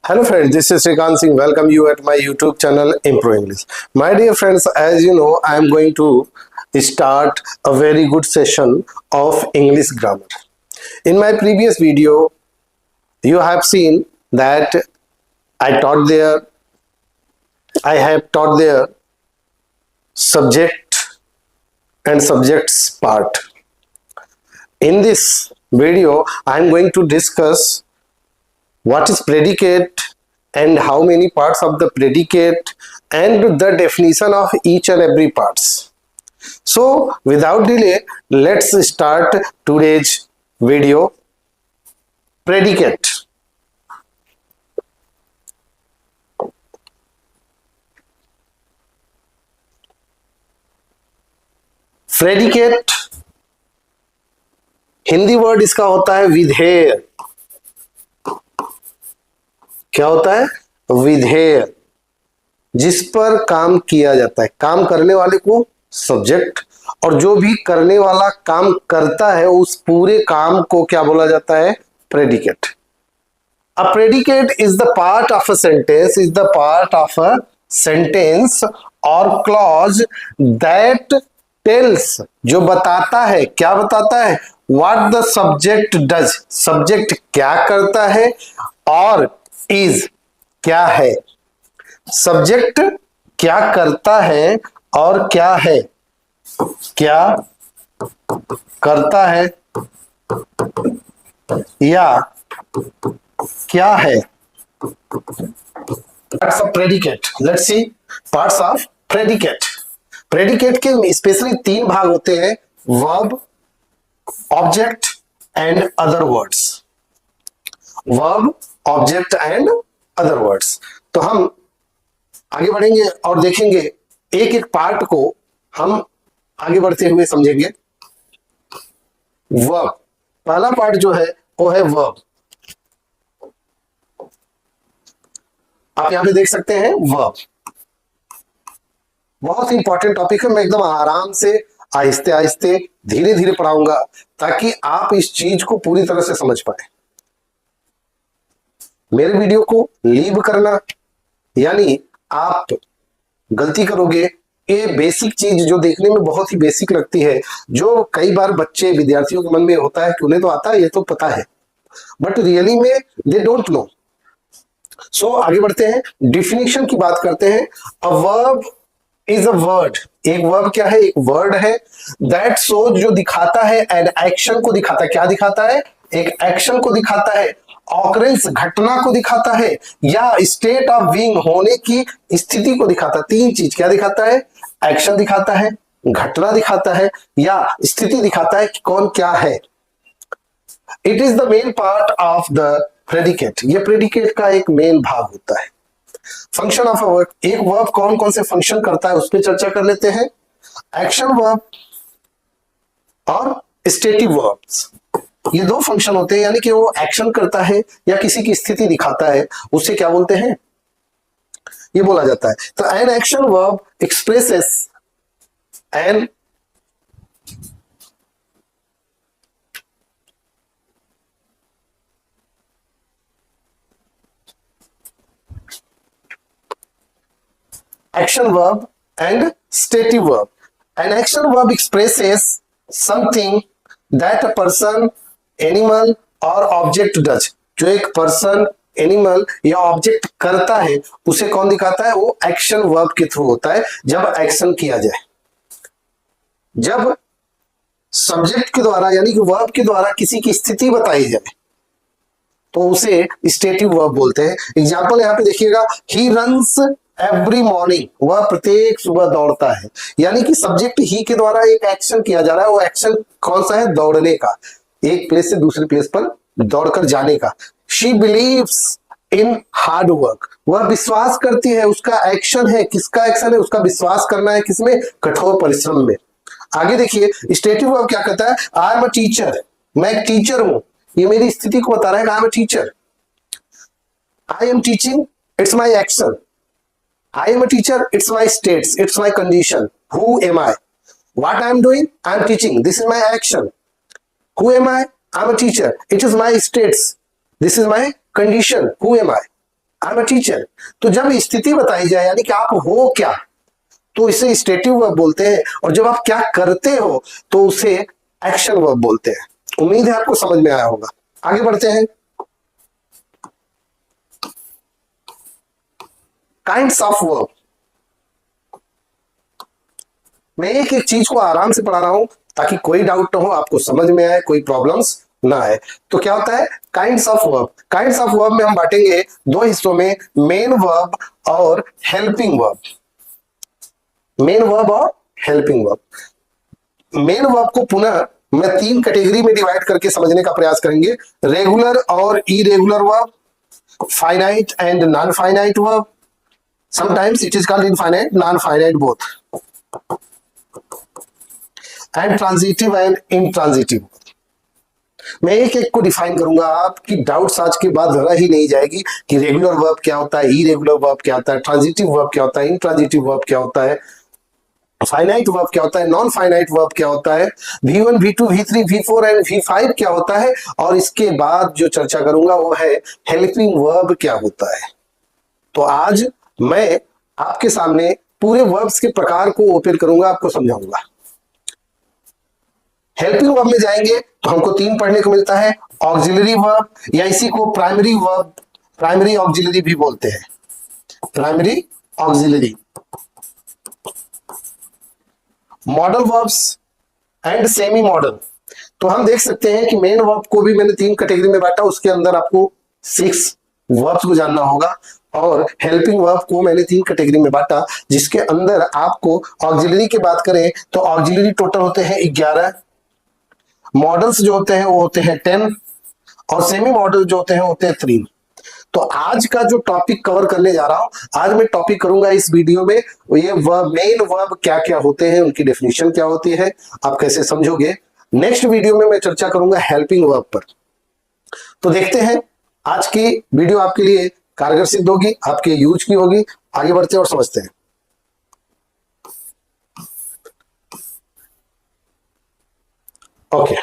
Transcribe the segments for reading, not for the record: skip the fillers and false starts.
Hello friends, this is Srikanth Singh. Welcome you at my YouTube channel Improve English. My dear friends, as you know, I am going to start a very good session of English grammar. In my previous video, you have seen that I have taught there subject and subjects part. In this video, I am going to discuss what is predicate and how many parts of the predicate and the definition of each and every parts. So without delay, let's start today's video. Predicate. Predicate Hindi word इसका होता है विधेय. क्या होता है? विधेय, जिस पर काम किया जाता है. काम करने वाले को सब्जेक्ट, और जो भी करने वाला काम करता है उस पूरे काम को क्या बोला जाता है? Predicate. A predicate is the part of a sentence और क्लॉज दैट टेल्स, जो बताता है. क्या बताता है? What the subject does, subject क्या करता है, और इज क्या है. सब्जेक्ट क्या करता है और क्या है. क्या करता है या क्या है. Parts of predicate. Let's see parts of predicate. Predicate के स्पेशली तीन भाग होते हैं: verb, object and other words. Verb, object and other words. तो हम आगे बढ़ेंगे और देखेंगे एक एक पार्ट को हम आगे बढ़ते हुए समझेंगे. वर्ब, पहला पार्ट जो है वो है वर्ब. आप यहां पे देख सकते हैं वर्ब. बहुत ही इंपॉर्टेंट टॉपिक है. मैं एकदम आराम से आहिस्ते आहिस्ते धीरे धीरे पढ़ाऊंगा ताकि आप इस चीज को पूरी तरह से समझ पाए. मेरे वीडियो को लीव करना यानी आप गलती करोगे. ये बेसिक चीज जो देखने में बहुत ही बेसिक लगती है, जो कई बार बच्चे विद्यार्थियों के मन में होता है कि उन्हें तो आता है, ये तो पता है, बट रियली में दे डोंट नो. सो आगे बढ़ते हैं, डिफिनीशन की बात करते हैं. A verb is a word. एक वर्ब क्या है? एक वर्ड है. दैट शो, जो दिखाता है, एंड एक्शन को दिखाता है. क्या दिखाता है? एक एक्शन को दिखाता है. ऑकरेंस, घटना को दिखाता है, या स्टेट ऑफ बीइंग, होने की स्थिति को दिखाता है. तीन चीज. क्या दिखाता है? एक्शन दिखाता है, घटना दिखाता है, या स्थिति दिखाता है कि कौन क्या है. It is the main part of the predicate. ये प्रेडिकेट का एक मेन भाग होता है. Function of a verb. एक वर्ब कौन कौन से फंक्शन करता है उस पर चर्चा कर लेते हैं. एक्शन वर्ब और स्टेटिव वर्ब्स, ये दो फंक्शन होते हैं. यानी कि वो एक्शन करता है या किसी की स्थिति दिखाता है, उसे क्या बोलते हैं? ये बोला जाता है. तो an action verb expresses an action verb and stative verb. An action verb expresses something that a person, animal or object does. जो एक पर्सन, एनिमल या ऑब्जेक्ट करता है उसे कौन दिखाता है? वो एक्शन वर्ब के थ्रू होता है. जब एक्शन किया जाए, जब सब्जेक्ट के द्वारा यानी कि वर्ब के द्वारा किसी की स्थिति बताई जाए तो उसे स्टेटिव वर्ब बोलते हैं. एग्जांपल यहां पे देखिएगा, ही रन्स एवरी मॉर्निंग. वह प्रत्येक सुबह दौड़ता है. यानी कि सब्जेक्ट ही के द्वारा एक एक्शन किया जा रहा है. वो एक्शन कौन सा है? दौड़ने का, एक प्लेस से दूसरे प्लेस पर दौड़कर जाने का. She believes in hard work. वह विश्वास करती है. उसका एक्शन है. किसका एक्शन है? उसका विश्वास करना है. किसमें? कठोर परिश्रम में. आगे देखिए, स्टेटिव वर्ब क्या कहता है? I am a teacher. मैं एक टीचर हूं. ये मेरी स्थिति को बता रहा है. I am a teacher. I am teaching, it's my action. I am a teacher, it's my states, it's my condition. Who am I? What I am doing? I am teaching. This is my action. Who am I? I am a teacher. It is my states. This is my condition. Who am I? I am a teacher. तो जब स्थिति बताई जाए यानी कि आप हो क्या, तो इसे स्टेटिव वर्ब बोलते हैं, और जब आप क्या करते हो तो उसे एक्शन वर्ब बोलते हैं। उम्मीद है आपको समझ में आया होगा। आगे बढ़ते हैं। Kinds of verb. मैं एक एक चीज को आराम से पढ़ा रहा हूं ताकि कोई डाउट ना हो, आपको समझ में आए, कोई प्रॉब्लम्स ना आए। तो क्या होता है kinds of verb? Kinds of verb में हम बांटेंगे दो हिस्सों में, मेन वर्ब और हेल्पिंग वर्ब। मेन वर्ब और हेल्पिंग वर्ब। मेन वर्ब को पुनः मैं तीन कैटेगरी में डिवाइड करके समझने का प्रयास करेंगे, रेगुलर और irregular verb, finite and non finite verb, sometimes it is called infinite, non finite both, and transitive and intransitive. मैं एक एक को डिफाइन करूंगा, आपकी डाउट्स आज के बाद जरा ही नहीं जाएगी कि रेगुलर वर्ब क्या होता है, इरेगुलर वर्ब क्या होता है, ट्रांजिटिव वर्ब क्या होता है, इंट्रांजिटिव वर्ब क्या होता है, फाइनाइट वर्ब क्या होता है, नॉन फाइनाइट वर्ब क्या होता है, V1, V2, V3, V4 and V5 क्या होता है, और इसके बाद जो चर्चा करूंगा वो है हेल्पिंग वर्ब क्या होता है। तो आज मैं आपके सामने पूरे वर्ब्स के प्रकार को ओपन करूंगा, आपको समझाऊंगा। हेल्पिंग वर्ब में जाएंगे तो हमको तीन पढ़ने को मिलता है, ऑक्सिलरी वर्ब, या इसी को प्राइमरी वर्ब, प्राइमरी ऑक्सिलरी भी बोलते हैं, primary auxiliary, modal verbs and semi model. तो हम देख सकते हैं कि मेन वर्ब को भी मैंने तीन कैटेगरी में बांटा, उसके अंदर आपको 6 वर्ब्स को जानना होगा, और हेल्पिंग वर्ब को मैंने तीन कैटेगरी में बांटा, जिसके अंदर आपको ऑक्सिलरी की बात करें तो ऑक्सिलरी टोटल होते हैं 11, मॉडल्स जो होते हैं वो होते हैं 10, और सेमी मॉडल जो होते हैं होते हैं 3। तो आज का जो टॉपिक कवर करने जा रहा हूं, आज मैं टॉपिक करूंगा इस वीडियो में ये वर्ब, मेन वर्ब क्या क्या होते हैं, उनकी डेफिनेशन क्या होती है, आप कैसे समझोगे। नेक्स्ट वीडियो में मैं चर्चा करूंगा हेल्पिंग वर्ब पर। तो देखते हैं, आज की वीडियो आपके लिए कारगर सिद्ध होगी, आपके यूज की होगी। आगे बढ़ते हैं और समझते हैं। Okay,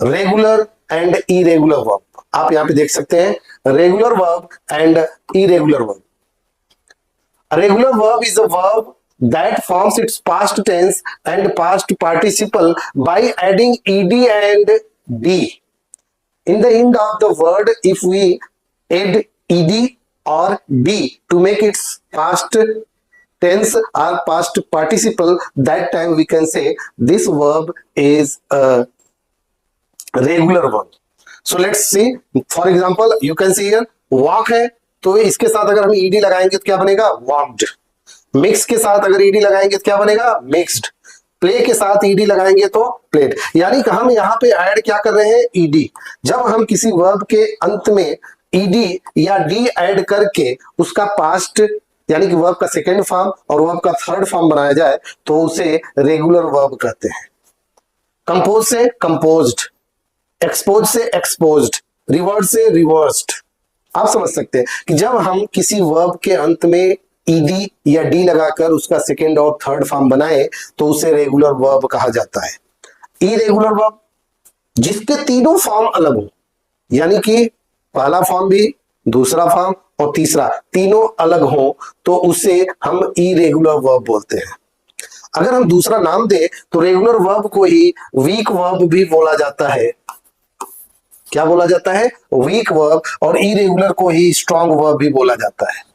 regular and irregular verb, आप यहां पे देख सकते हैं regular verb and irregular verb. Regular verb is a verb that forms its past tense and past participle by adding ed and d in the end of the word. If we add ed or d to make its past tense or past participle, that time we can say this verb is a regular verb. So let's see, for example you can see here walk है, तो इसके साथ अगर हम ed लगाएंगे तो क्या बनेगा walked। मिक्स के साथ अगर ईडी लगाएंगे तो क्या बनेगा मिक्स्ड। प्ले के साथ ईडी लगाएंगे तो प्लेड। यानी कि हम यहाँ पे ऐड क्या कर रहे हैं ईडी। जब हम किसी वर्ब के अंत में ईडी या डी ऐड करके उसका पास्ट यानी कि वर्ब का सेकेंड फॉर्म और वर्ब का थर्ड फॉर्म बनाया जाए तो उसे रेगुलर वर्ब कहते हैं। कंपोज से कंपोज्ड, एक्सपोज से एक्सपोज्ड, रिवर्स से रिवर्स्ड। आप समझ सकते हैं कि जब हम किसी वर्ब के अंत में ईडी या डी लगाकर उसका सेकेंड और थर्ड फॉर्म बनाए तो उसे रेगुलर वर्ब कहा जाता है। इरेगुलर वर्ब जिसके तीनों फॉर्म अलग हो, यानी कि पहला फॉर्म भी, दूसरा फॉर्म और तीसरा तीनों अलग हो, तो उसे हम इरेगुलर वर्ब बोलते हैं। अगर हम दूसरा नाम दे तो रेगुलर वर्ब को ही वीक वर्ब भी बोला जाता है। क्या बोला जाता है वीक वर्ब, और इरेगुलर को ही स्ट्रॉन्ग वर्ब भी बोला जाता है।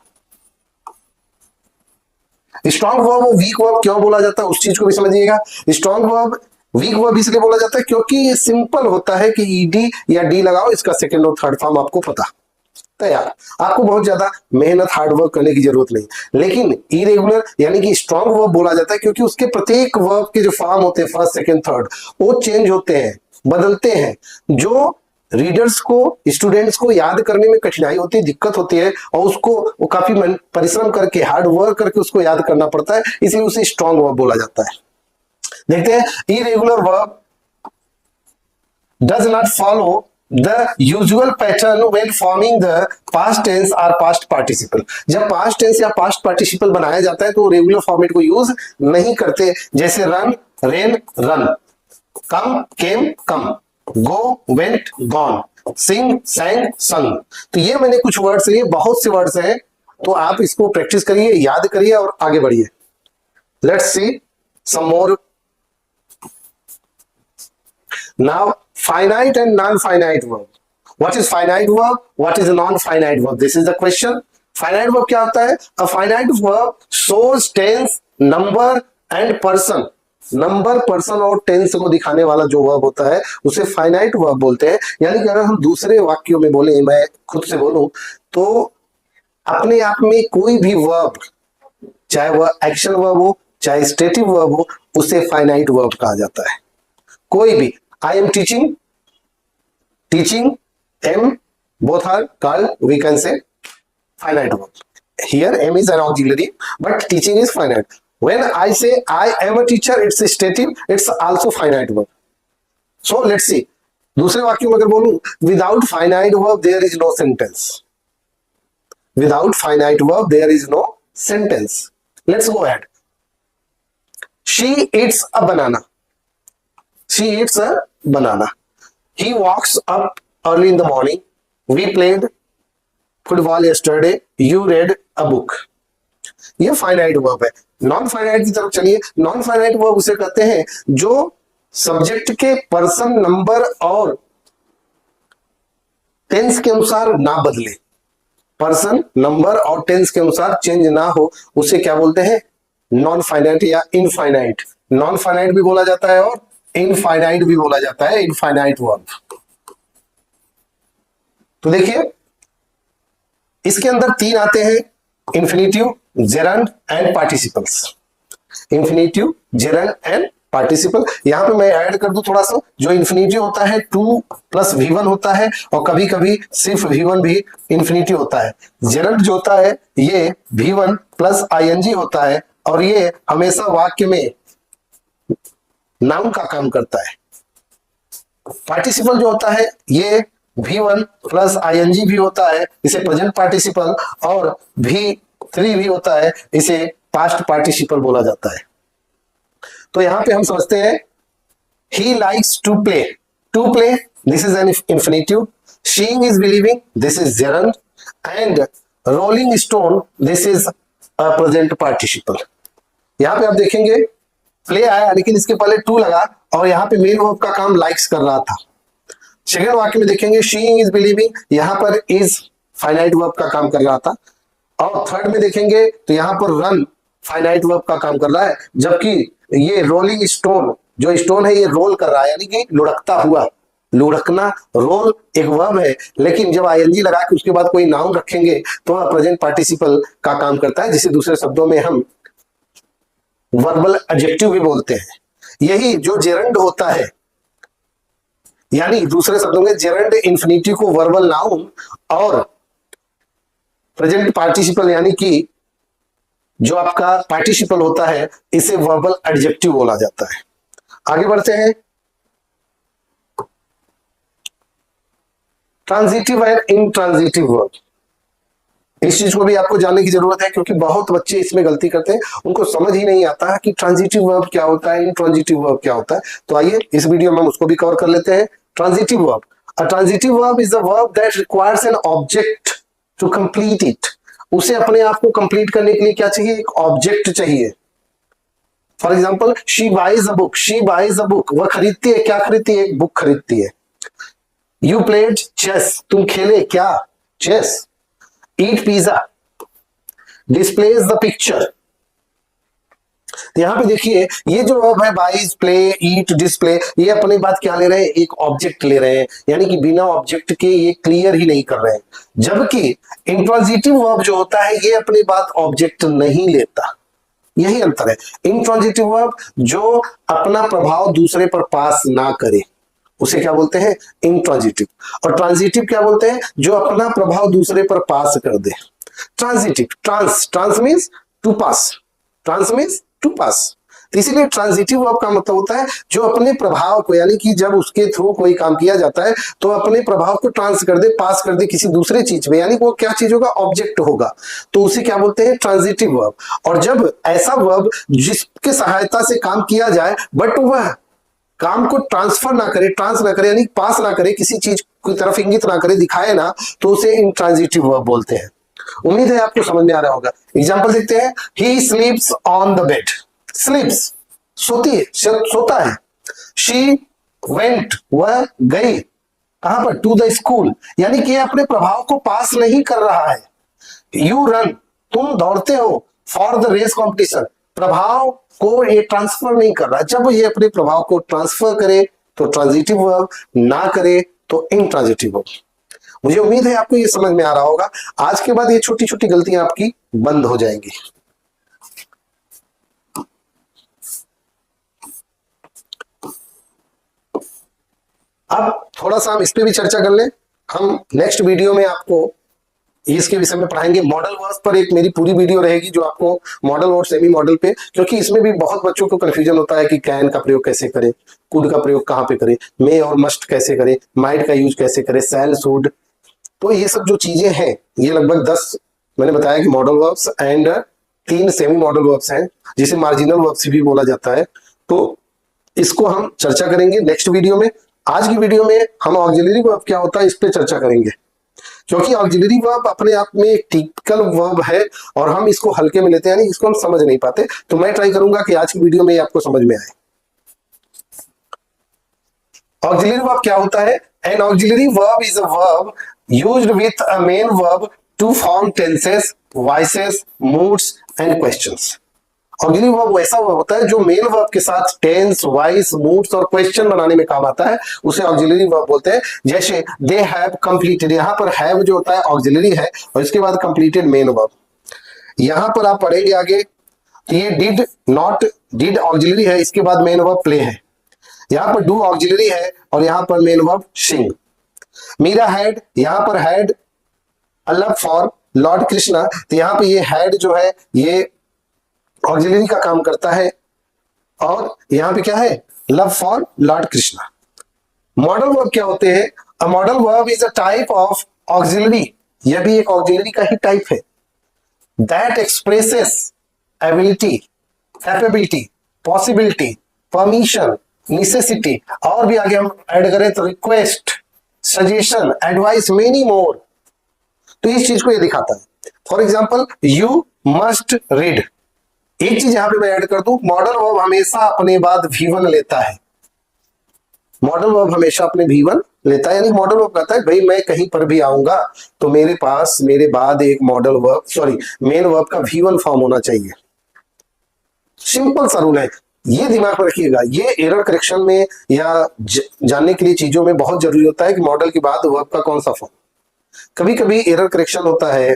स्ट्रॉन्ग वर्ब और वीक वर्ब क्यों बोला जाता है उस चीज को भी समझिएगा। स्ट्रॉन्ग वर्ब वीक वर्ब इसलिए बोला जाता है क्योंकि ये सिंपल होता है कि ईडी या डी लगाओ, इसका सेकंड और थर्ड फॉर्म आपको पता तैयार, आपको बहुत ज्यादा मेहनत हार्ड वर्क करने की जरूरत नहीं। लेकिन इरेगुलर यानी कि स्ट्रॉन्ग वर्ब बोला जाता है क्योंकि उसके प्रत्येक वर्ब के जो फॉर्म होते हैं फर्स्ट सेकंड थर्ड वो चेंज होते हैं, बदलते हैं, जो रीडर्स को, स्टूडेंट्स को याद करने में कठिनाई होती है, दिक्कत होती है, और उसको वो काफी परिश्रम करके हार्ड वर्क करके उसको याद करना पड़ता है, इसलिए उसे स्ट्रॉन्ग वर्ब बोला जाता है। देखते हैं irregular verb does not follow the usual pattern when forming the past tense और पास्ट पार्टिसिपल। जब पास्ट टेंस या पास्ट पार्टिसिपल बनाया जाता है तो रेगुलर फॉर्मेट को यूज नहीं करते, जैसे रन रेन रन, कम केम कम, go went gone, सिंग, सैंग, संग। तो ये मैंने कुछ वर्ड्स लिए, बहुत से वर्ड्स हैं, तो आप इसको प्रैक्टिस करिए, याद करिए और आगे बढ़िए। Let's see some more. Now finite and non-finite verb. What is finite verb? What is a non-finite verb? This is the question. Finite verb क्या होता है? A finite verb shows tense, number and person. Number, person और tense को दिखाने वाला जो verb होता है उसे फाइनाइट वर्ब बोलते हैं। यानी कि अगर हम दूसरे वाक्यों में बोले, मैं खुद से बोलूं, तो अपने आप में कोई भी वर्ब, चाहे वह एक्शन वर्ब हो चाहे स्टेटिव वर्ब हो, उसे फाइनाइट वर्ब कहा जाता है। कोई भी, I am teaching, teaching, am, both are called, we can say, finite verb. Here am is an auxiliary, but teaching is finite. When I say I am a teacher, it's a stative, it's also finite verb. So let's see. दूसरे वाक्य में अगर बोलूं, without finite verb there is no sentence. Without finite verb there is no sentence. Let's go ahead. She eats a banana. She eats a banana. He walks up early in the morning. We played football yesterday. You read a book. ये finite verb है। Non finite की तरफ चलिए। Non finite verb उसे कहते हैं जो subject के पर्सन, नंबर और टेंस के अनुसार ना बदले, पर्सन, नंबर और टेंस के अनुसार चेंज ना हो, उसे क्या बोलते हैं? नॉन फाइनाइट या इनफाइनाइट। नॉन फाइनाइट भी बोला जाता है और इनफाइनाइट भी बोला जाता है, इनफाइनाइट वर्ब। तो देखिए इसके अंदर तीन आते हैं, infinitive, gerund and participles. Infinitive, gerund and participle. यहां पे मैं ऐड कर दूं थोड़ा सा, जो इंफिनिटिव होता है 2 + V1 होता है, और कभी कभी सिर्फ V1 भी इंफिनिटिव होता है। जेरंड जो होता है ये V1 + ing होता है, और ये हमेशा वाक्य में नाउन का काम करता है। पार्टिसिपल जो होता है ये V1 + ing भी होता है, इसे प्रेजेंट पार्टिसिपल, और V3 भी होता है, इसे पास्ट पार्टिसिपल बोला जाता है। तो यहां पे हम समझते हैं, he likes to play, to play, this is an infinitive, seeing is believing, this is gerund, and rolling stone, this is a present participle। यहां पे आप देखेंगे प्ले आया लेकिन इसके पहले टू लगा, और यहां पे मेन वर्ब का काम लाइक्स कर रहा था। सेकंड वाक्य में देखेंगे सीइंग इज बिलीविंग, यहां पर इज फाइनाइट वर्ब का काम कर रहा था, और थर्ड में देखेंगे तो यहां पर रन फाइनाइट वर्ब का काम कर रहा है, जबकि ये रोलिंग स्टोन, जो स्टोन है ये रोल कर रहा है, यानी कि लुढ़कता हुआ। लुढ़कना, रोल एक वर्ब है, लेकिन जब आईएनजी लगा के उसके बाद कोई नाउन रखेंगे तो वह प्रेजेंट पार्टिसिपल का काम करता है, जिसे दूसरे शब्दों में हम वर्बल एडजेक्टिव भी बोलते हैं। यही जो जेरंड होता है, यानी दूसरे शब्दों में जेरंड इंफिनिटिव को वर्बल नाउन और प्रेजेंट पार्टिसिपल यानी कि जो आपका पार्टिसिपल होता है, इसे वर्बल एडजेक्टिव बोला जाता है। आगे बढ़ते हैं। ट्रांजिटिव एंड इनट्रांजिटिव वर्ब, इस चीज को भी आपको जानने की जरूरत है, क्योंकि बहुत बच्चे इसमें गलती करते हैं, उनको समझ ही नहीं आता है कि ट्रांजिटिव वर्ब क्या होता है, इनट्रांजिटिव वर्ब क्या होता है। तो आइए इस वीडियो में हम उसको भी कवर कर लेते हैं। Transitive verb, a transitive verb is the verb that requires an object to complete it. उसे अपने आप को कंप्लीट करने के लिए क्या चाहिए? एक ऑब्जेक्ट चाहिए। For example, she buys a book, she buys a book, वह खरीदती है, क्या खरीदती है? एक बुक खरीदती है। यू प्लेड चेस, तुम खेले क्या? Chess. Eat pizza, displays the picture. यहां पे देखिए ये जो वर्ब है बाइज, प्ले, ईट, डिस्प्ले, ये अपनी बात क्या ले रहे हैं? एक ऑब्जेक्ट ले रहे हैं, यानी कि बिना ऑब्जेक्ट के ये क्लियर ही नहीं कर रहे हैं। जबकि इंट्रांजिटिव वर्ब जो होता है ये अपनी बात ऑब्जेक्ट नहीं लेता, यही अंतर है। इंट्रांजिटिव वर्ब जो अपना प्रभाव दूसरे पर पास ना करे, उसे क्या बोलते हैं? इंट्रांजिटिव। और ट्रांजिटिव क्या बोलते हैं? जो अपना प्रभाव दूसरे पर पास कर दे। Transitive, trans means to pass, trans means to pass. तो इसीलिए ट्रांजिटिव वर्ब का मतलब होता है जो अपने प्रभाव को, यानी कि जब उसके थ्रू कोई काम किया जाता है तो अपने प्रभाव को ट्रांस कर दे, पास कर दे किसी दूसरे चीज में, यानी वो क्या चीज होगा? ऑब्जेक्ट होगा। तो उसे क्या बोलते हैं? Transitive verb. और जब ऐसा वर्ब जिसके सहायता से काम किया जाए बट वह काम को ट्रांसफर ना करे, ट्रांस ना करे, यानी पास ना करे किसी चीज की तरफ इंगित ना करे, दिखाए ना, तो उसे इंट्रांजिटिव वर्ब बोलते हैं। उम्मीद है आपको समझ में आ रहा होगा। एग्जाम्पल देखते हैं, he sleeps on the bed. Sleeps सोती है, सोता है। शी वेंट वह गई, कहां पर, टू द स्कूल, यानी कि अपने प्रभाव को पास नहीं कर रहा है। यू रन तुम दौड़ते हो, फॉर द रेस कॉम्पिटिशन प्रभाव को ये ट्रांसफर नहीं कर रहा। जब ये अपने प्रभाव को ट्रांसफर करे तो ट्रांजिटिव वर्ब, ना करे तो इंट्रांजिटिव वर्ब। मुझे उम्मीद है आपको ये समझ में आ रहा होगा। आज के बाद ये छोटी छोटी गलतियां आपकी बंद हो जाएंगी। अब थोड़ा सा हम इस पे भी चर्चा कर लें। हम नेक्स्ट वीडियो में आपको इसके विषय में पढ़ाएंगे। मॉडल वर्ड्स पर एक मेरी पूरी वीडियो रहेगी जो आपको मॉडल और सेमी मॉडल पे, क्योंकि इसमें भी बहुत बच्चों को कंफ्यूजन होता है कि कैन का प्रयोग कैसे करें, कुड का प्रयोग कहां पे करें, मे और मस्ट कैसे करें, माइट का यूज कैसे करें, शैल शुड। तो ये सब जो चीजें हैं, ये लगभग 10 मैंने बताया कि modal verbs and 3 semi modal verbs हैं, जिसे मार्जिनल वर्ब्स भी बोला जाता है। तो इसको हम चर्चा करेंगे नेक्स्ट वीडियो में। आज की वीडियो में हम ऑक्सिलरी वर्ब क्या होता है इस पे चर्चा करेंगे, क्योंकि ऑक्सिलरी वर्ब अपने आप में एक टिपिकल वर्ब है और हम इसको हल्के में लेते हैं, यानी इसको हम समझ नहीं पाते। तो मैं ट्राई करूंगा कि आज की वीडियो में आपको समझ में आए। ऑक्सिलरी वर्ब क्या होता है? An auxiliary verb is a verb used with a main verb to form tenses, voices, moods and questions. Auxiliary verb वैसा वर्ब होता है जो मेन वर्ब के साथ टेंस, वॉइस, मूड्स और क्वेश्चन बनाने में काम आता है, उसे ऑक्सिलरी वर्ब बोलते हैं। जैसे दे हैव कंप्लीटेड, यहां पर हैव जो होता है ऑक्सिलरी है और इसके बाद कंप्लीटेड मेन वर्ब। यहां पर आप पढ़ेंगे आगे, ये डिड नॉट, डिड ऑक्सिलरी है, इसके बाद मेन वर्ब प्ले है। यहां पर डू ऑक्सिलरी है और यहां पर main verb sing. Meera had, यहां पर had a love for lord Krishna, तो यहां पर ये हैड जो है ये ऑक्सिलरी का काम करता है और यहां पे क्या है, love for lord Krishna. Modal verb क्या होते हैं? A modal verb is a type of auxiliary, यह भी एक ऑक्सिलरी का ही टाइप है, that expresses ability, capability, possibility, permission, necessity, और भी आगे हम ऐड करें तो request, suggestion, advice, many more. तो इस चीज को ये दिखाता है। For example, you must read. एक चीज यहां पे मैं ऐड कर दूं, मॉडल वर्ब हमेशा अपने बाद V1 लेता है। मॉडल वर्ब हमेशा अपने V1 लेता है, यानी मॉडल वर्ब कहता है भाई मैं कहीं पर भी आऊंगा तो मेरे पास मेरे बाद एक मॉडल वर्ब मेन वर्ब का V1 फॉर्म होना चाहिए। सिंपल सा रूल है, ये दिमाग में रखिएगा। ये एरर करेक्शन में या जानने के लिए चीजों में बहुत जरूरी होता है कि मॉडल के बाद वर्ब का कौन सा फॉर्म। कभी कभी एरर करेक्शन होता है,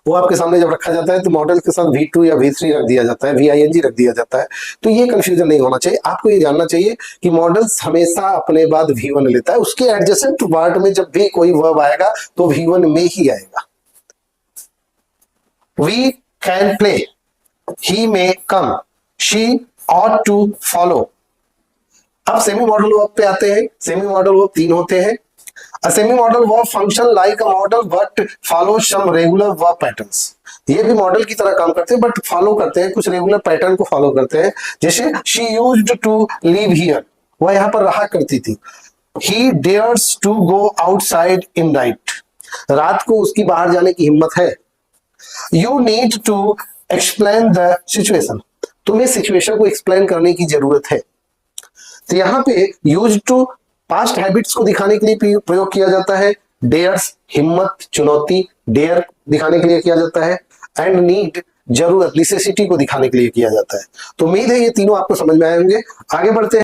वो आपके सामने जब रखा जाता है तो मॉडल के साथ V2 या V3 रख दिया जाता है, VING रख दिया जाता है। तो ये कंफ्यूजन नहीं होना चाहिए। आपको ये जानना चाहिए कि मॉडल्स हमेशा अपने बाद V1 लेता है, उसके एडजेसेंट वर्ड में जब भी कोई वर्ब आएगा तो V1 में ही आएगा। We can play, he may come, she ought to follow. अब सेमी मॉडल वर्ब पे आते हैं। सेमी मॉडल वर्ब 3 होते हैं। A semi-modal verb function like a model but follows some regular verb patterns. ये भी मॉडल की तरह काम करते हैं बट फॉलो करते हैं, कुछ रेगुलर पैटर्न को फॉलो करते हैं। जैसे she used to live here, वह यहाँ पर रहा करती थी। He dares to go outside in night, रात को उसकी बाहर जाने की हिम्मत है। You need to explain the situation, तुम्हें सिचुएशन को एक्सप्लेन करने की जरूरत है। तो यहाँ पे यूज टू पास्ट हैबिट्स को दिखाने के लिए प्रयोग किया जाता है। डेयर्स हिम्मत, चुनौती, डेयर दिखाने के लिए किया जाता है। एंड नीड जरूरत, नेसेसिटी को दिखाने के लिए किया जाता है। तो उम्मीद है ये तीनों आपको समझ में आए होंगे। आगे बढ़ते हैं।